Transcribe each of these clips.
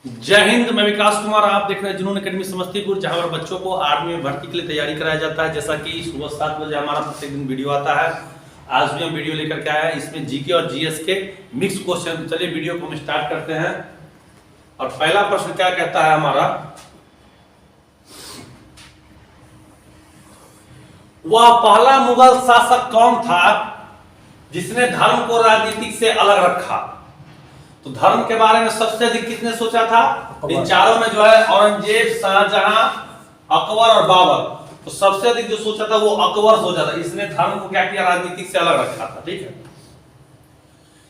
जय हिंद। मैं विकास कुमार, आप देख रहे हैं जुनून एकेडमी समस्तीपुर, जहां पर बच्चों को आर्मी में भर्ती के लिए तैयारी कराया जाता है। जैसा कि सुबह 7 बजे हमारा प्रत्येक दिन वीडियो आता है। आज भी हम वीडियो लेकर के आए हैं, इसमें जीके और जीएस के मिक्स क्वेश्चन। चलिए वीडियो को हम स्टार्ट करते हैं। और पहला प्रश्न क्या कहता है हमारा, वह पहला मुगल शासक कौन था जिसने धर्म को राजनीति से अलग रखा? तो धर्म के बारे में सबसे अधिक किसने सोचा था? इन चारों में जो है औरंगजेब, शाहजहां, अकबर और बाबर। तो सबसे अधिक जो सोचा था वो अकबर सोचा था। इसने धर्म को क्या किया? राजनीति से अलग रखा था। ठीक है।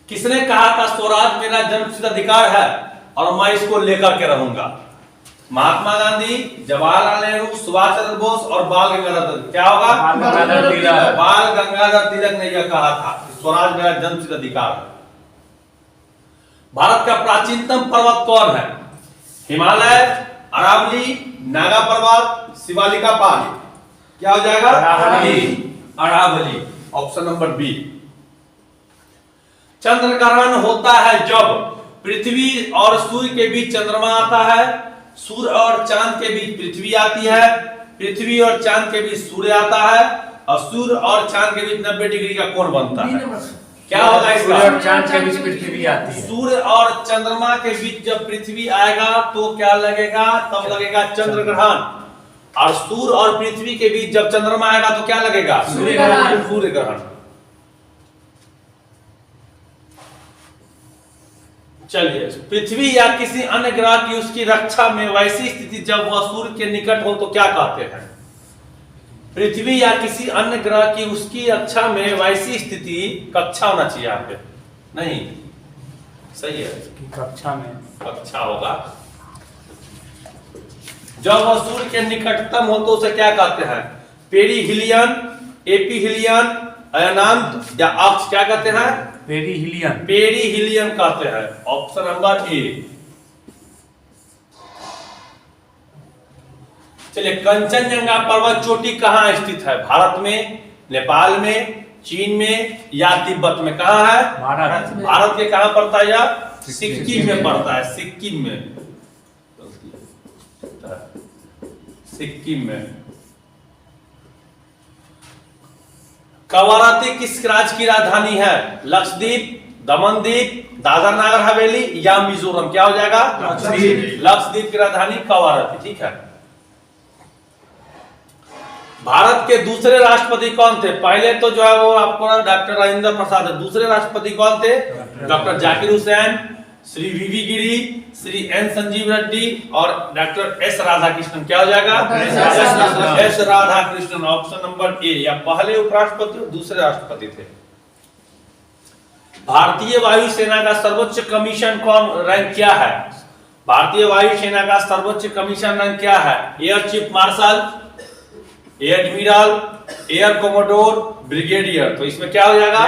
किसने कहा था स्वराज मेरा जन्मसिद्ध अधिकार है और मैं इसको लेकर के रहूंगा? महात्मा गांधी, जवाहरलाल नेहरू, सुभाष चंद्र बोस और बाल गंगाधर तिलक। क्या होगा? बाल गंगाधर तिलक ने यह कहा था स्वराज मेरा जन्मसिद्ध अधिकार है। भारत का प्राचीनतम पर्वत कौन है? हिमालय, अरावली, नागा पर्वत, शिवालिका पहाड़ी। क्या हो जाएगा? अरावली। Option number B. चंद्र ग्रहण होता है जब पृथ्वी और सूर्य के बीच चंद्रमा आता है, सूर्य और चांद के बीच पृथ्वी आती है, पृथ्वी और चांद के बीच सूर्य आता है, और सूर्य और चांद के बीच 90 डिग्री का कोण बनता है। क्या होगा इसका? सूर्य और चांद के बीच पृथ्वी आती है। सूर्य और चंद्रमा के बीच जब पृथ्वी आएगा तो क्या लगेगा? तब लगेगा चंद्र ग्रहण। और सूर्य और पृथ्वी के बीच जब चंद्रमा आएगा तो क्या लगेगा? सूर्य ग्रहण। सूर्य ग्रहण। चलिए, पृथ्वी या किसी अन्य ग्रह की उसकी रक्षा में वैसी स्थिति जब वह सूर्य के निकट हो तो क्या कहते हैं? पृथ्वी या किसी अन्य ग्रह की उसकी रक्षा में वैसी स्थिति, कक्षा होना चाहिए यहाँ पे, नहीं सही है, कक्षा में कक्षा होगा। जब वह सूर्य के निकटतम हो तो उसे क्या कहते हैं? पेरीहिलियन, एपीहिलियन, अयनांत या अक्ष। क्या कहते हैं? पेरीहिलियन। पेरीहिलियन कहते हैं। Option number A. चलिए, कंचनजंगा पर्वत चोटी कहाँ स्थित है? भारत में, नेपाल में, चीन में या तिब्बत में? कहाँ है? भारत के कहाँ पड़ता है? या सिक्किम में पड़ता है। सिक्किम में, सिक्किम में। कवारती किस राज्य की राजधानी है? लक्षद्वीप, दमनदीप, दादर नगर हवेली या मिजोरम? क्या हो जाएगा? लक्षद्वीप की राजधानी कवारती। ठीक है। भारत के दूसरे राष्ट्रपति कौन थे? पहले तो जो है वो आपको डॉक्टर राजेंद्र प्रसाद है। दूसरे राष्ट्रपति कौन थे? डॉक्टर जाकिर हुसैन, श्री वीवी गिरी, श्री एन संजीव रेड्डी और डॉक्टर एस राधाकृष्णन। क्या हो जाएगा? S Radhakrishnan. Option number A. या पहले उपराष्ट्रपति और दूसरे राष्ट्रपति थे। भारतीय वायुसेना का सर्वोच्च कमीशन कौन रैंक क्या है? भारतीय वायुसेना का सर्वोच्च कमीशन रैंक क्या है? Air chief marshal, air admiral, air commodore, brigadier. तो इसमें क्या हो जाएगा?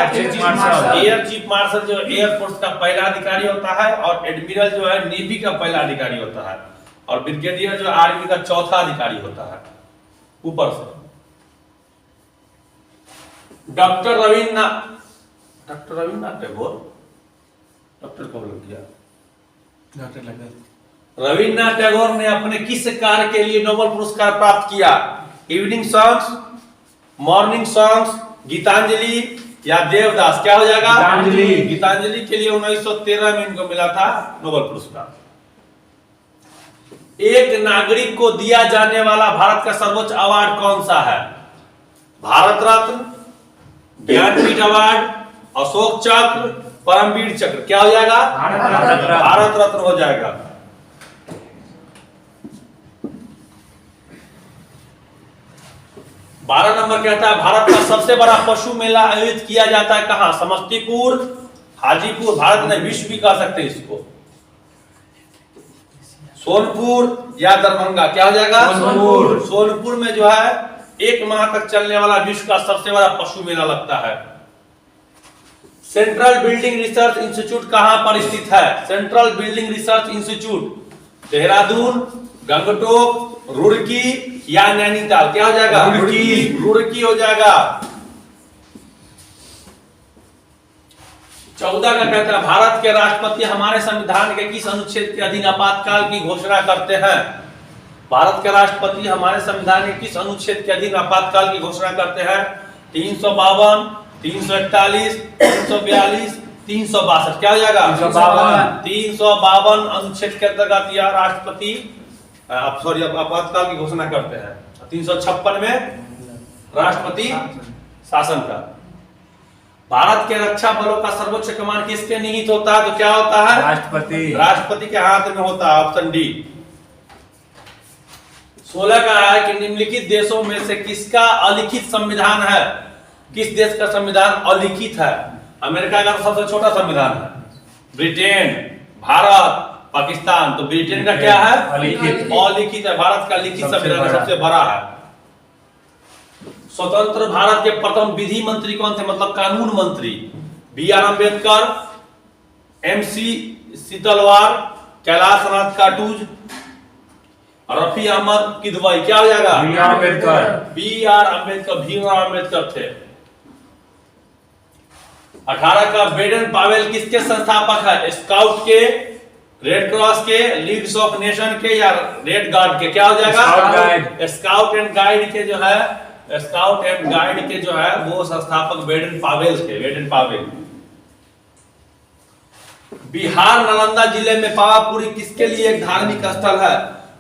एयर चीफ मार्शल जो एयरफोर्स का पहला अधिकारी होता है, और एडमिरल जो है नेवी का पहला अधिकारी होता है, और ब्रिगेडियर जो आर्मी का चौथा अधिकारी होता है ऊपर से। डॉक्टर रविन्द्रनाथ टैगोर, डॉक्टर कब लग गया? रविन्द्रनाथ टैगोर ने अपने किस कार्य के लिए नोबेल पुरस्कार प्राप्त किया? Evening songs, morning songs, Gitanjali या देवदास? क्या हो जाएगा? गीतांजलि के लिए 1913 में इनको मिला था नोबेल पुरस्कार। एक नागरिक को दिया जाने वाला भारत का सर्वोच्च अवार्ड कौन सा है? भारत रत्न, ज्ञानपीठ अवार्ड, अशोक चक्र, परमवीर चक्र। क्या हो जाएगा? भारत रत्न हो जाएगा। बारह नंबर कहता है भारत का सबसे बड़ा पशु मेला आयोजित किया जाता है कहां? समस्तीपुर, हाजीपुर, भारत में विश्व भी कह सकते हैं इसको, सोनपुर या दरभंगा? क्या हो जाएगा? सोनपुर में जो है 1 माह तक चलने वाला विश्व का सबसे बड़ा पशु मेला लगता है। सेंट्रल बिल्डिंग रिसर्च इंस्टीट्यूट कहां पर स्थित है? Central building research institute Dehradun, Gangtok, Roorkee या नैनीताल? क्या हो जाएगा? रुड़की हो जाएगा। 14 का कहता है भारत के राष्ट्रपति हमारे संविधान के किस अनुच्छेद के अधीन आपातकाल की घोषणा करते हैं? भारत के राष्ट्रपति हमारे संविधान के किस अनुच्छेद के अधीन आपातकाल की घोषणा करते हैं? 352, 341, 342, 362। क्या हो जाएगा? 352 अनुच्छेद के अंतर्गत यह राष्ट्रपति आपातकाल की घोषणा करते हैं। 356 में राष्ट्रपति शासन का। भारत के रक्षा बलों का सर्वोच्च कमान किसके निहित होता है? तो क्या होता है? राष्ट्रपति के हाथ में होता है। Option D. 16 का है कि निम्नलिखित देशों में से किसका अलिखित संविधान है? किस देश का संविधान अलिखित है? अमेरिका का सबसे छोटा संविधान है, ब्रिटेन, भारत, पाकिस्तान। तो ब्रिटेन का क्या है? अलिखित है। भारत का लिखित संविधान सबसे बड़ा है। स्वतंत्र भारत के प्रथम विधि मंत्री कौन थे? मतलब कानून मंत्री। B R Ambedkar, MC Setalvad, Kailash Nath Katju, Rafi Ahmed Kidwai. क्या हो जाएगा? B R Ambedkar. भीमराव अम्बेडकर थे। 18 का बेडन पावेल किसके संस्थापक है? स्काउट के, रेड क्रॉस के, लीग्स ऑफ नेशन के या रेड गार्ड के? क्या हो जाएगा? स्काउट एंड गाइड के जो है, स्काउट एंड गाइड के जो है वो संस्थापक बेडन पावेल थे। Baden Powell. बिहार नालंदा जिले में पावापुरी किसके लिए एक धार्मिक स्थल है?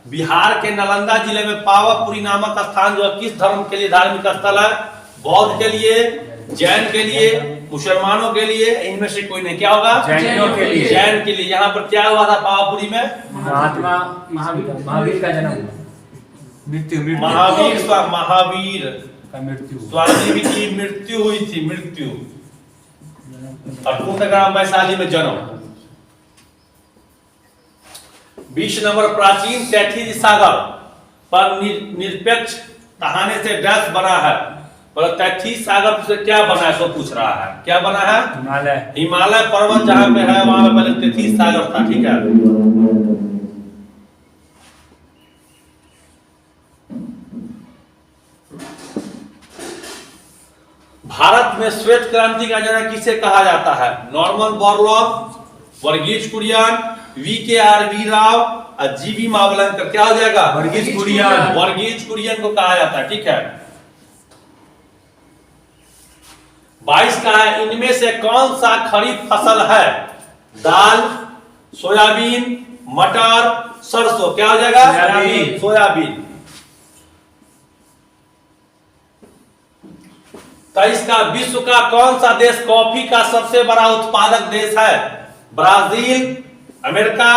बिहार के नालंदा जिले में पावापुरी नामक स्थान जो है किस धर्म के लिए धार्मिक स्थल है? बौद्ध के लिए, जैन के लिए, मुसलमानों के लिए, इनमें से कोई नहीं। क्या होगा? जैनियों के लिए। जैन के लिए। यहाँ पर क्या हुआ था पावापुरी में? महात्मा महावीर का जन्म, मृत्यु महावीर का मृत्यु, स्वामी की मृत्यु हुई थी। मृत्यु और पूर्णग्राम वैशाली में जन्म। 20 नंबर प्राचीन तैथिस सागर पर निरपेक्ष तहाने से डैश बना है। पर तैथिस सागर से क्या बना है? सो पूछ रहा है। क्या बना है? हिमालय पर्वत जहां पे है वहां पे पहले तैथिस सागर था। ठीक है। भारत में श्वेत क्रांति का जनक किसे कहा जाता है? Norman Borlaug, Verghese Kurien, VKRV. राव और जी.बी. मावलंकर। क्या हो जाएगा? वर्गीज कुरियन। वर्गीज कुरियन को कहा जाता है। ठीक है। 22 का है इनमें से कौन सा खरीफ फसल है? दाल, सोयाबीन, मटर, सरसों। क्या हो जाएगा? सोयाबीन। 23 का विश्व का कौन सा देश कॉफी का सबसे बड़ा उत्पादक देश है? Brazil, America,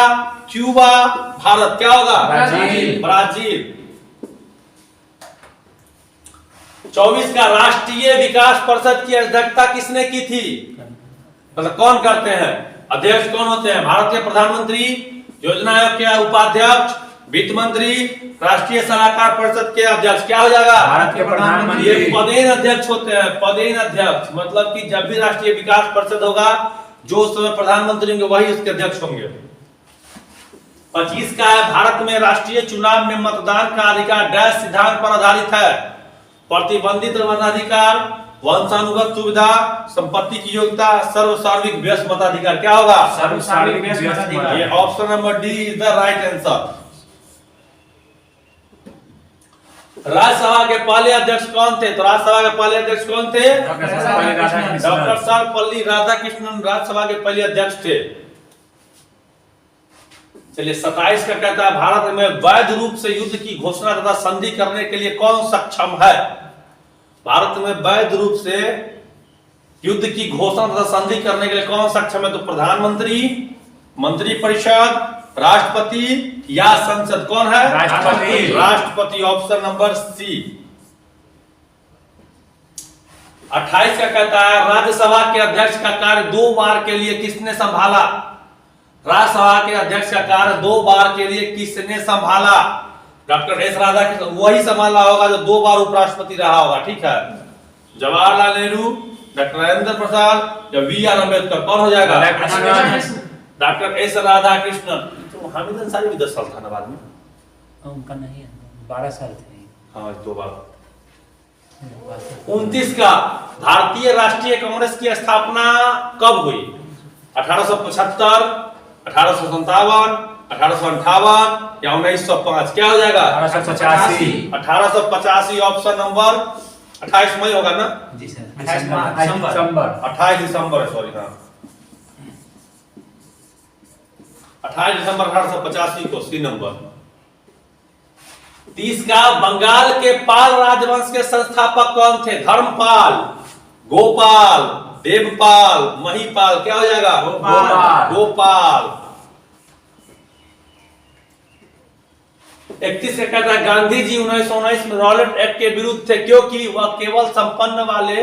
Cuba, Bharat. क्या होगा? ब्राजील। 24 का राष्ट्रीय विकास परिषद की अध्यक्षता किसने की थी? मतलब कौन करते हैं? अध्यक्ष कौन होते हैं? भारत के प्रधानमंत्री, योजना आयोग के उपाध्यक्ष, वित्त मंत्री, राष्ट्रीय सलाहकार परिषद के अध्यक्ष। क्या हो जाएगा? भारत के प्रधानमंत्री। ये पदेन अध्यक्ष होते हैं। पदेन अध्यक्ष मतलब कि जब भी राष्ट्रीय विकास परिषद होगा जो उस समय प्रधानमंत्री होंगे वही उसके अध्यक्ष होंगे। 25 का है भारत में राष्ट्रीय चुनाव में मतदान का अधिकार डैश सिद्धांत पर आधारित है? प्रतिबंधित मताधिकार, वंशानुगत सुविधा, संपत्ति की योग्यता, सर्वसार्वत्रिक व्यस्त मताधिकार। क्या होगा? सर्वसार्वत्रिक व्यस्त मताधिकार। ये option number D is the right answer. Rajya Sabha के पहले अध्यक्ष कौन थे? तो राज्यसभा के पहले अध्यक्ष कौन थे? डॉक्टर सर्वपल्ली राधाकृष्णन राज्यसभा के पहले अध्यक्ष थे। चलिए 27 का कहता है भारत में वैध रूप से युद्ध की घोषणा तथा संधि करने के लिए कौन सक्षम है? भारत में वैध रूप से युद्ध की घोषणा तथा संधि करने के लिए कौन सक्षम है? तो प्रधानमंत्री, मंत्रिपरिषद, राष्ट्रपति या संसद। कौन है? राष्ट्रपति। Option number C. 28 का कहता है राज्यसभा के अध्यक्ष का कार्य 2 बार के लिए किसने संभाला? राज्यसभा के अध्यक्ष का कार्य 2 बार के लिए किसने संभाला? Doctor S Radhakrishnan. वही संभाला होगा जो 2 बार उपराष्ट्रपति रहा होगा। ठीक है। जवाहरलाल नेहरू, डॉक्टर राजेंद्र प्रसाद या वी आर अम्बेडकर। कौन हो जाएगा? Doctor S Radhakrishnan. तो हामिद अंसारी भी 10 साल था ना बाद में? उनका नहीं है, 12 साल थे। हाँ 2 बार। 29 का भारतीय राष्ट्रीय कांग्रेस की स्थापना कब हुई? 1875, 1857, 1858 या 1905? क्या हो जाएगा? 1885। 1885 ऑप्शन नंबर 28 मई होगा ना? जी सर। 28 दिसंबर, सॉरी, हाँ 28 दिसंबर 1885 को सी नंबर। 30 का बंगाल के पाल राजवंश के संस्थापक कौन थे? धर्मपाल, गोपाल, देवपाल, महीपाल? क्या हो जाएगा? गोपाल। गोपाल। 31 का कहता है गांधी जी 1919 में रॉलेट एक्ट के विरुद्ध थे क्योंकि वह केवल संपन्न वाले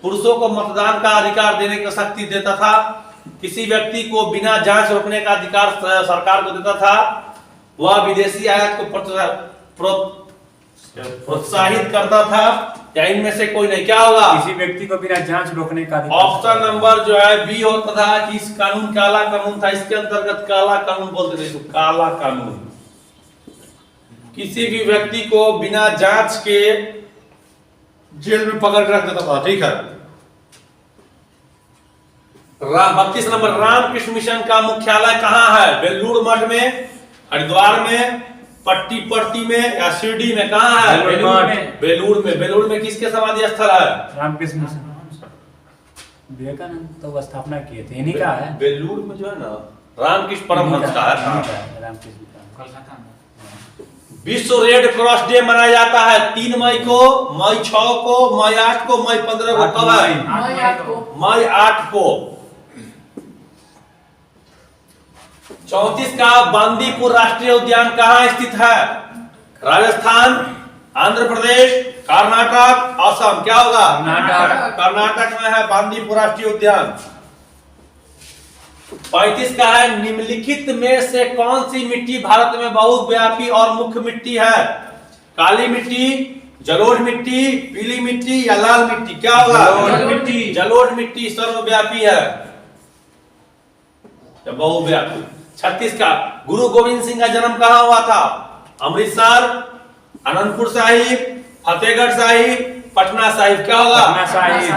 पुरुषों को मतदान का अधिकार देने की शक्ति देता था, किसी व्यक्ति को बिना जांच रोकने का अधिकार सरकार को देता था, वह विदेशी आयात को प्रोत्साहित करता था, या इनमें से कोई नहीं? क्या होगा? किसी व्यक्ति को बिना जांच रोकने का अधिकार। ऑप्शन नंबर जो है बी होता था कि इस कानून काला कानून था, इसके अंतर्गत काला कानून बोलते थे, इसको काला कानून। किसी भी व्यक्ति को बिना जांच के जेल में पकड़ कर रख देता था, ठीक है। 32 नंबर, रामकृष्ण मिशन का मुख्यालय कहाँ है? बेलूर मठ में, हरिद्वार में, पट्टी में या शिरडी में? कहाँ है? बेलूर में। बेलूर में किसके समाधि स्थल है? रामकृष्ण मिशन। विवेकानंद तो स्थापना किए थे, इन्हीं का है। बेलूर में जो है ना रामकृष्ण परमहंस का है। रामकृष्ण का। विश्व रेड क्रॉस डे मनाया जाता है 3 मई को, मई 6 को, मई 8 को, मई 15 को? कब है? मई 8 को। 34 का बांदीपुर राष्ट्रीय उद्यान कहाँ स्थित है? राजस्थान, आंध्र प्रदेश, कर्नाटक, असम? क्या होगा? कर्नाटक में है बांदीपुर राष्ट्रीय उद्यान। 35 का है निम्नलिखित में से कौन सी मिट्टी भारत में बहुव्यापी और मुख्य मिट्टी है? काली मिट्टी, जलोढ़ मिट्टी, पीली मिट्टी या लाल मिट्टी? क्या होगा? जलोढ़ मिट्टी सर्वव्यापी है, बहुव्यापी। 36 का गुरु गोविंद सिंह का जन्म कहाँ हुआ था? अमृतसर, आनंदपुर साहिब, फतेहगढ़ साहिब, पटना साहिब? क्या होगा?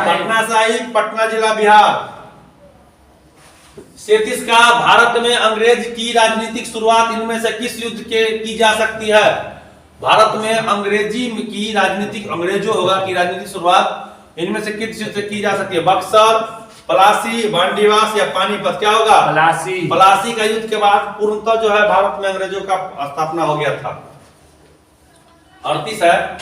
पटना साहिब, पटना जिला, बिहार। 37 का भारत में अंग्रेज की राजनीतिक शुरुआत इनमें से किस युद्ध के की जा सकती है? भारत में अंग्रेजी की राजनीतिक, अंग्रेजों होगा की राजनीतिक शुरुआत इनमें से किस युद्ध से की जा सकती है? बक्सर, पलासी, बांडीवास या पानीपत? क्या होगा? पलासी का युद्ध के बाद पूर्णतः जो है भारत में अंग्रेजों का स्थापना हो गया था। 38 है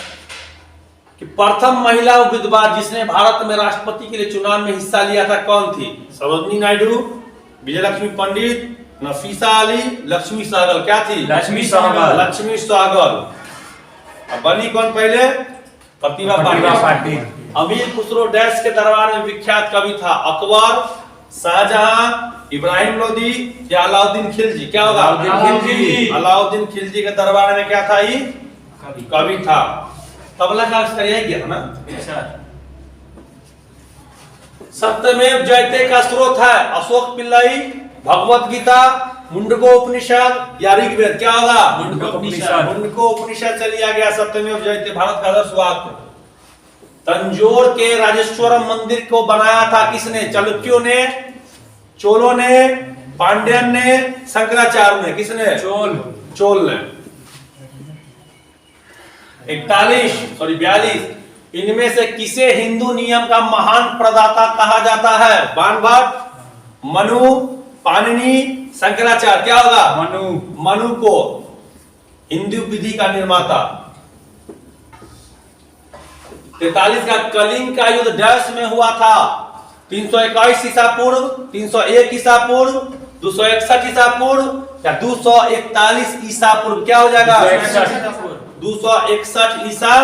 कि प्रथम महिला विधवा जिसने भारत में राष्ट्रपति के लिए चुनाव में हिस्सा लिया था कौन थी? सरोजिनी नायडू, विजयलक्ष्मी पंडित, नफीसा अली, लक्ष्मी सहगल? क्या थी? लक्ष्मी सहगल। लक्ष्मी सहगल। अब बनी कौन पहले? प्रतिभा पाटिल। अमीर खुसरो डैश के दरबार में विख्यात कवि था? अकबर, शाहजहां, इब्राहिम लोदी या अलाउद्दीन खिलजी? क्या होगा? अलाउद्दीन खिलजी के दरबार में क्या था? ये कवि था। तबला का अक्षर यही गया ना? सत्यमेव जयते का स्रोत है? अशोक पिल्लई, भगवत गीता, मुंडको उपनिषद या ऋग्वेद? क्या होगा? मुंडको उपनिषद से लिया गया सत्यमेव जयते भारत का आदर्श वाक्य। तंजौर के राजेश्वरम मंदिर को बनाया था किसने? चालुक्यों ने, चोलों ने, पांड्यन ने, शंकराचार्य ने? किसने? चोल ने। 42 इनमें से किसे हिंदू नियम का महान प्रदाता कहा जाता है? बाणभट्ट, मनु, पाणिनि, शंकराचार्य? क्या होगा? मनु को हिंदू विधि का निर्माता। 43 का कलिंग का युद्ध डैश में हुआ था? 321 ईसा पूर्व, 301 ईसा पूर्व, 261 ईसा पूर्व या 241 ईसा पूर्व? क्या हो जाएगा? 261 ईसा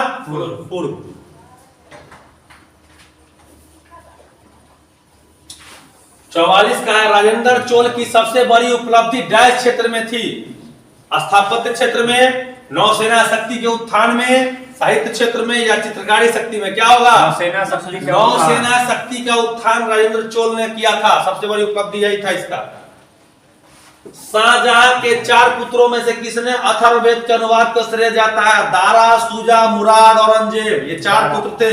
पूर्व। 44 का है राजेंद्र चोल की सबसे बड़ी उपलब्धि डैश क्षेत्र में थी? स्थापत्य क्षेत्र में, नौसेना शक्ति के उत्थान में, साहित्य क्षेत्र में या चित्रकारी शक्ति में? क्या होगा? नौसेना शक्ति का उत्थान राजेंद्र चोल ने किया था, सबसे बड़ी उपलब्धि यही था इसका। शाहजहां के 4 पुत्रों में से किसने अथर्ववेद के अनुवाद को श्रेय जाता है? दारा, सूजा, मुराद, औरंगजेब? ये 4 पुत्र थे।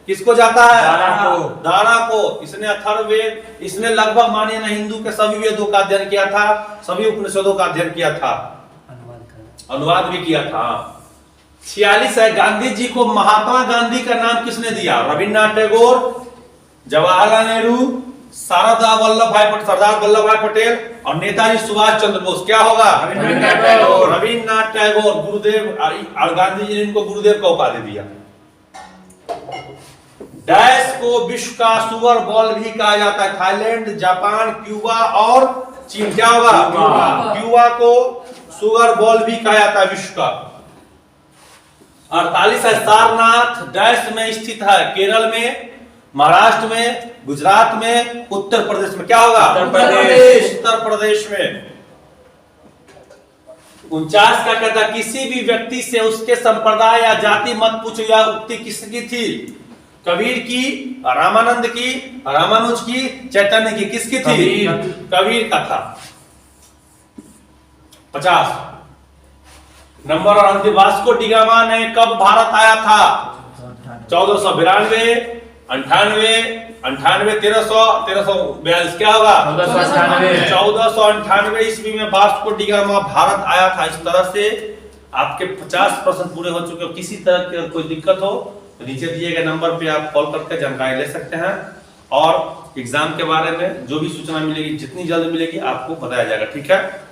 किसको जाता है? दारा को। दारा को। इसने अथर्ववेद, इसने लगभग मानिए ना हिंदू के सभी वेदों का अध्ययन किया था, सभी उपनिषदों का अध्ययन किया था, अनुवाद भी किया था। 46 है, गांधी जी को महात्मा गांधी का नाम किसने दिया? रविन्द्रनाथ टैगोर, जवाहरलाल नेहरू, सरदार वल्लभ भाई पटेल और नेताजी सुभाष चंद्र बोस। क्या होगा? रविन्द्रनाथ टैगोर। रविन्द्रनाथ टैगोर, गुरुदेव, और गांधी जी ने इनको गुरुदेव का उपाधि दिया। डैश को विश्व का सुगर बॉल भी कहा जाता है। थाईलैंड, जापान, क्यूबा और चीन। क्या होगा? क्यूबा को सुगर बॉल भी कहा जाता है विश्व का। 48 है, सारनाथ डैश में स्थित है? केरल में, महाराष्ट्र में, गुजरात में, उत्तर प्रदेश में। क्या होगा? उत्तर प्रदेश में। 49 का कहता है, किसी भी व्यक्ति से उसके संप्रदाय या जाति मत पूछो। यह उक्ति किसकी थी? कबीर की, रामानंद की, रामानुज की, चैतन्य की? किसकी थी? कबीर का था। 50 नंबर और अंतिम, वास्को डिगामा ने कब भारत आया था? 1492, 98, 1342। क्या होगा? 1498 ईस्वी में वास्को डिगामा भारत आया था। इस तरह से आपके 50% पूरे हो चुके हो। किसी तरह की कोई दिक्कत हो तो नीचे दिए गए नंबर पे आप कॉल करके जानकारी ले सकते हैं, और एग्जाम के बारे में जो भी सूचना मिलेगी जितनी जल्द मिलेगी आपको बताया जाएगा। ठीक है।